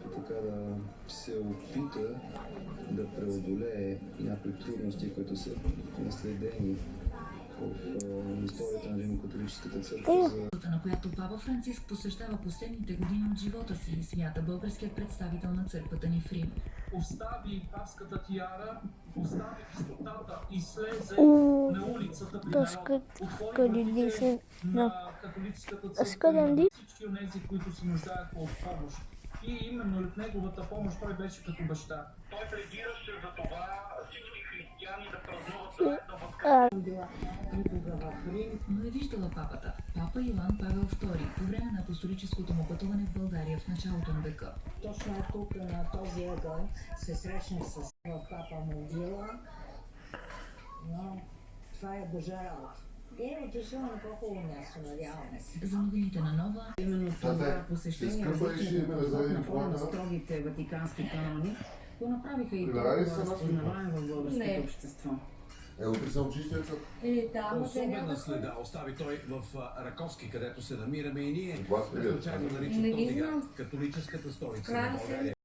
който така да се опита да преодолее някои трудности, които са наследени в историята на Римокатолическата църква. На която Папа Франциск посещава последните години от живота си, смята българският представител на църквата ни в Рим. Остави папската тиара, остави пистотата и слезе на улицата при народ. Отвори вратите на католическата църква и на всички онези, които се нуждаеха от помощ. И именно от неговата помощ той беше като баща. Той пледираше за това всички християни да празнуват заедно в Рим. Но е виждала папата, папа Йоан Павел II, по време на апостолическото му пътуване в България в началото на века. Точно тук на този ъгъл се срещнах с папа Могила, но това е Божа работа. И е отишъл на по-хубаво място, надяваме се. За новините на Нова, Именно това посещение на фона на строгите ватикански канони го направиха и толкова разпознаваем в българското общество. Утре съм чистеца. Особена следа остави той в Раковски, където се намираме и ние. Това сме Случайно наричат този град католическата столица на България.